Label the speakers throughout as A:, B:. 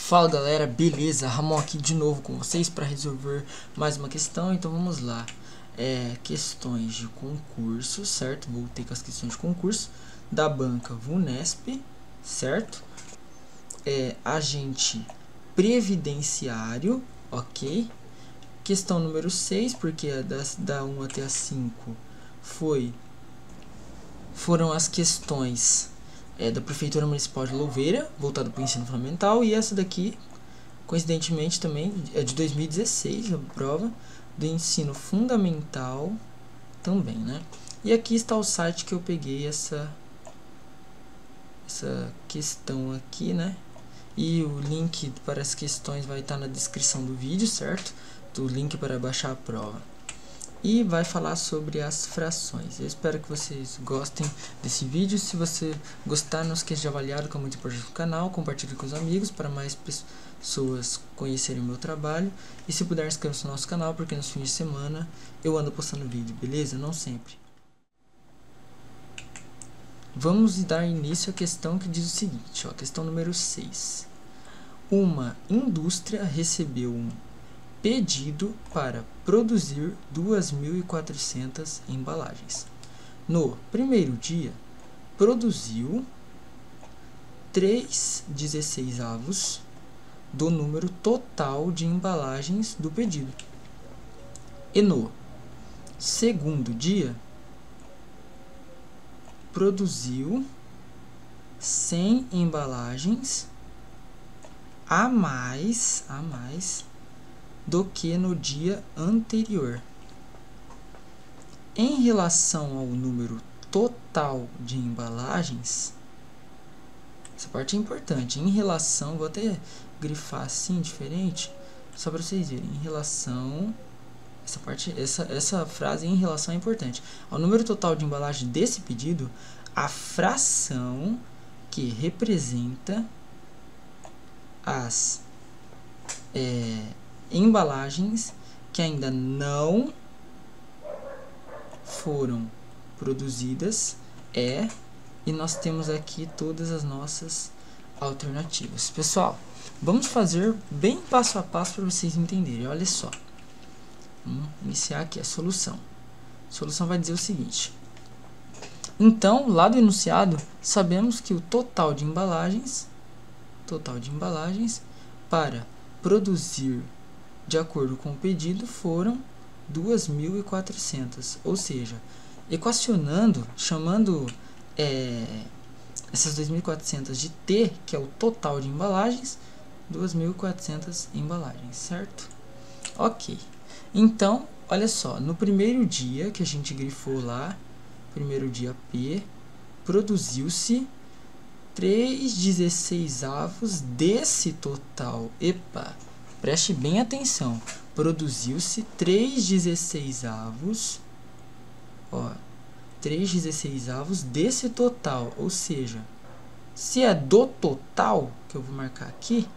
A: Fala galera, beleza? Ramon aqui de novo com vocês para resolver mais uma questão. Então vamos lá. Questões de concurso, certo? Voltei com as questões de concurso da banca VUNESP, certo? Agente previdenciário, ok? Questão número 6, porque da 1 até a 5 foram as questões da Prefeitura Municipal de Louveira, voltada para o ensino fundamental, e essa daqui, coincidentemente também, é de 2016, a prova do ensino fundamental também, né? E aqui está o site que eu peguei essa questão aqui, né? E o link para as questões vai estar na descrição do vídeo, certo? Do link para baixar a prova. E vai falar sobre as frações. Eu espero que vocês gostem desse vídeo. Se você gostar, não esqueça de avaliar, que é muito importante no canal. Compartilhe com os amigos para mais pessoas conhecerem o meu trabalho. E se puder, inscreva-se no nosso canal, porque nos fins de semana eu ando postando vídeo, beleza? Não sempre. Vamos dar início à questão que diz o seguinte, ó, questão número 6. Uma indústria recebeu um pedido para produzir 2.400 embalagens. No primeiro dia, produziu 3/16 do número total de embalagens do pedido. E no segundo dia, produziu 100 embalagens a mais do que no dia anterior. Em relação ao número total de embalagens, essa parte é importante. Em relação, vou até grifar assim diferente, só para vocês verem. Em relação, essa frase em relação é importante. Ao número total de embalagem desse pedido, a fração que representa as embalagens que ainda não foram produzidas e nós temos aqui todas as nossas alternativas. Pessoal, vamos fazer bem passo a passo para vocês entenderem. Olha só, vamos iniciar aqui a solução. A solução vai dizer o seguinte: então, lá do enunciado, sabemos que o total de embalagens para produzir de acordo com o pedido foram 2.400, ou seja, equacionando, chamando essas 2.400 de T, que é o total de embalagens, 2.400 embalagens, certo? Ok, então, olha só, no primeiro dia que a gente grifou lá, primeiro dia P, produziu-se 3/16 desse total. Epa, preste bem atenção. Produziu-se 3/16, ó, 3/16 desse total. Ou seja, se é do total, que eu vou marcar aqui,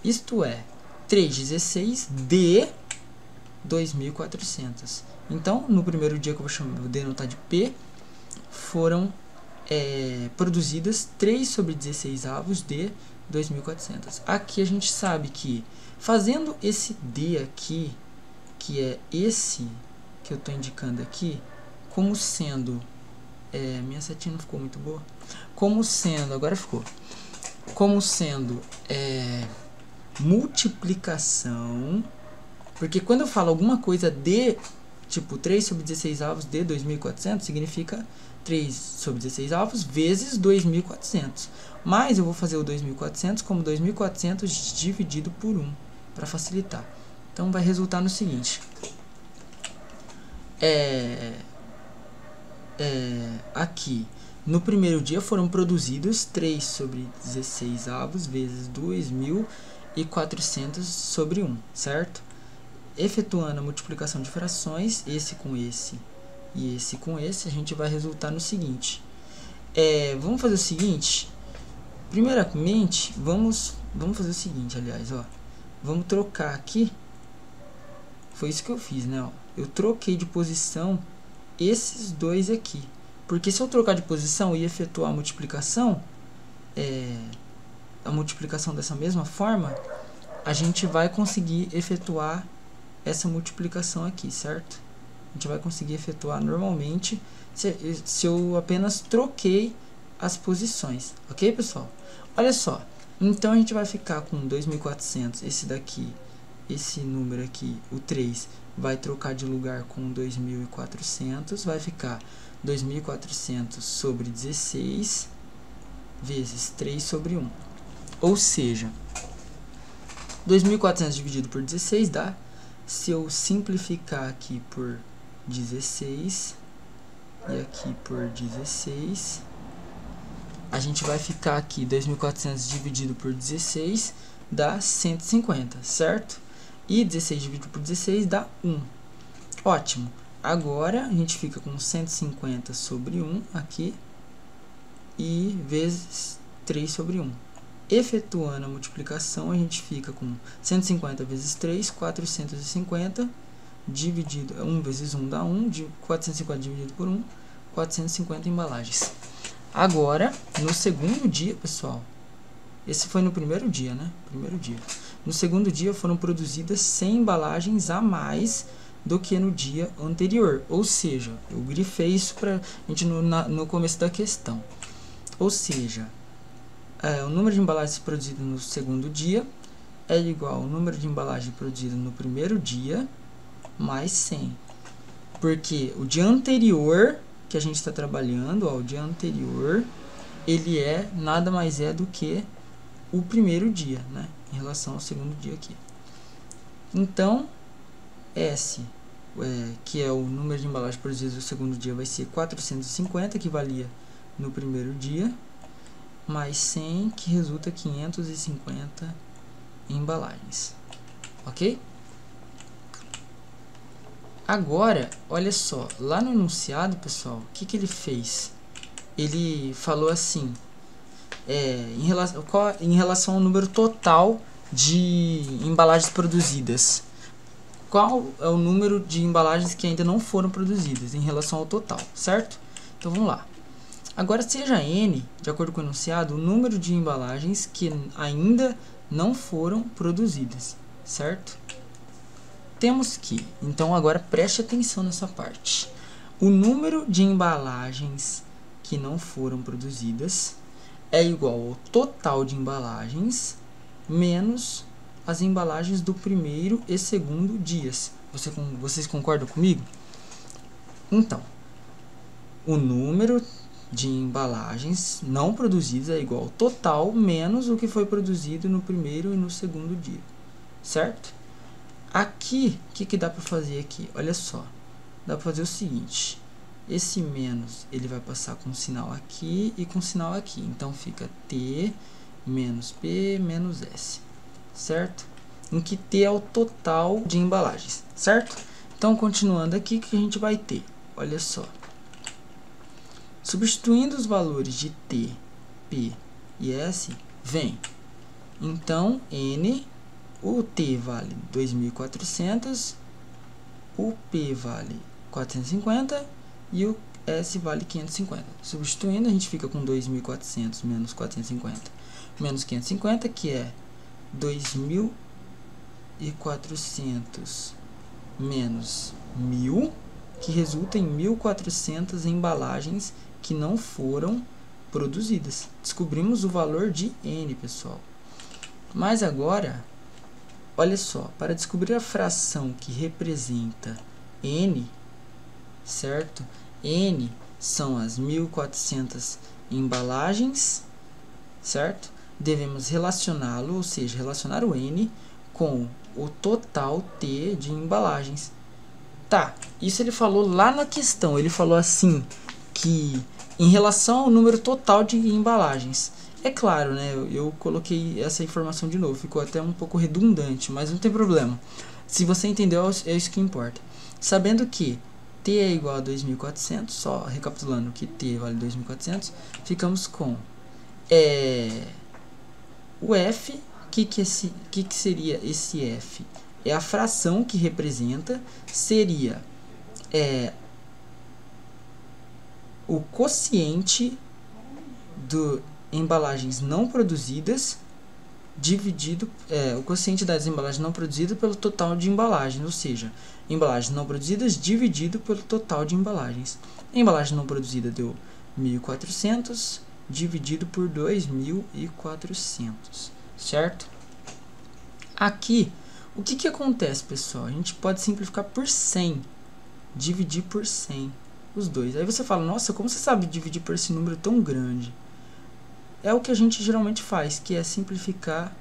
A: isto é 3/16 de 2.400. Então, no primeiro dia que eu vou denotar de P, foram produzidas 3/16 de 2.400. Aqui a gente sabe que, fazendo esse D aqui, que é esse que eu estou indicando aqui, como sendo... minha setinha não ficou muito boa. Como sendo... Agora ficou. Como sendo multiplicação. Porque quando eu falo alguma coisa de... Tipo, 3/16 de 2.400 significa 3/16 vezes 2.400. Mas eu vou fazer o 2.400 como 2.400 dividido por 1, para facilitar. Então, vai resultar no seguinte. Aqui, no primeiro dia foram produzidos 3/16 vezes 2.400 sobre 1, certo? Efetuando a multiplicação de frações, esse com esse e esse com esse, a gente vai resultar no seguinte. Vamos fazer o seguinte. Primeiramente, vamos fazer o seguinte, aliás, ó. Vamos trocar aqui. Foi isso que eu fiz, né? Ó. Eu troquei de posição esses dois aqui. Porque se eu trocar de posição e efetuar a multiplicação, a multiplicação dessa mesma forma, a gente vai conseguir efetuar essa multiplicação aqui, certo? A gente vai conseguir efetuar normalmente se eu apenas troquei as posições, ok, pessoal? Olha só, então a gente vai ficar com 2.400, esse daqui, esse número aqui, o 3, vai trocar de lugar com 2.400, vai ficar 2.400 sobre 16 vezes 3 sobre 1. Ou seja, 2.400 dividido por 16 dá, se eu simplificar aqui por 16 e aqui por 16, a gente vai ficar aqui 2.400 dividido por 16 dá 150, certo? E 16 dividido por 16 dá 1. Ótimo. Agora a gente fica com 150 sobre 1 aqui e vezes 3 sobre 1. Efetuando a multiplicação, a gente fica com 150 vezes 3, 450, dividido, 1 vezes 1 dá 1, 450 dividido por 1, 450 embalagens. Agora, no segundo dia, pessoal, esse foi no primeiro dia, né? Primeiro dia. No segundo dia foram produzidas 100 embalagens a mais do que no dia anterior. Ou seja, eu grifei isso para a gente no começo da questão. Ou seja, o número de embalagens produzidas no segundo dia é igual ao número de embalagens produzidas no primeiro dia mais 100. Porque o dia anterior que a gente está trabalhando, o dia anterior, ele é nada mais é do que o primeiro dia, né? Em relação ao segundo dia aqui. Então, S, que é o número de embalagens produzidas no segundo dia, vai ser 450, que valia no primeiro dia, mais 100, que resulta 550 embalagens. Ok? Agora, olha só, lá no enunciado, pessoal, o que ele fez? Ele falou assim, em relação ao número total de embalagens produzidas. Qual é o número de embalagens que ainda não foram produzidas em relação ao total, certo? Então vamos lá. Agora seja N, de acordo com o enunciado, o número de embalagens que ainda não foram produzidas, certo? Temos que, então agora preste atenção nessa parte. O número de embalagens que não foram produzidas é igual ao total de embalagens menos as embalagens do primeiro e segundo dias. Vocês concordam comigo? Então, o número de embalagens não produzidas é igual ao total menos o que foi produzido no primeiro e no segundo dia, certo? Aqui, o que dá para fazer aqui? Olha só, dá para fazer o seguinte, esse menos, ele vai passar com sinal aqui e com sinal aqui, então fica T menos P menos S, certo? Em que T é o total de embalagens, certo? Então, continuando aqui, o que a gente vai ter? Olha só, substituindo os valores de T, P e S, vem, então, N, o T vale 2.400, o P vale 450 e o S vale 550. Substituindo, a gente fica com 2.400 menos 450 menos 550, que é 2.400 menos 1.000, que resulta em 1.400 embalagens que não foram produzidas. Descobrimos o valor de N, pessoal. Mas agora, olha só, para descobrir a fração que representa N, certo? N são as 1.400 embalagens, certo? Devemos relacioná-lo, ou seja, relacionar o N com o total T de embalagens. Tá, isso ele falou lá na questão, ele falou assim, que em relação ao número total de embalagens. É claro, né, eu coloquei essa informação de novo, ficou até um pouco redundante, mas não tem problema. Se você entendeu, é isso que importa. Sabendo que T é igual a 2.400, só recapitulando que T vale 2.400, ficamos com o F. O que seria esse F? É a fração que representa, seria o quociente do embalagens não produzidas dividido, o quociente da desembalagem não produzida pelo total de embalagens, ou seja, embalagens não produzidas dividido pelo total de embalagens. A embalagem não produzida deu 1.400 dividido por 2.400, certo? Aqui, o que acontece, pessoal? A gente pode simplificar por 100, dividir por 100, os dois. Aí você fala, nossa, como você sabe dividir por esse número tão grande? É o que a gente geralmente faz, que é simplificar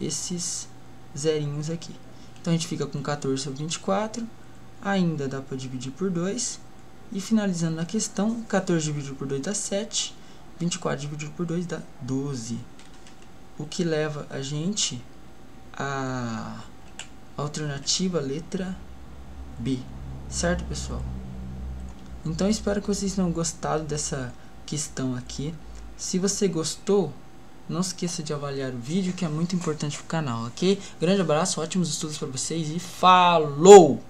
A: esses zerinhos aqui. Então a gente fica com 14 sobre 24, ainda dá para dividir por 2, e finalizando na questão, 14 dividido por 2 dá 7, 24 dividido por 2 dá 12. O que leva a gente à alternativa letra B, certo, pessoal? Então espero que vocês tenham gostado dessa questão aqui. Se você gostou, não esqueça de avaliar o vídeo, que é muito importante para o canal, ok? Grande abraço, ótimos estudos para vocês e falou!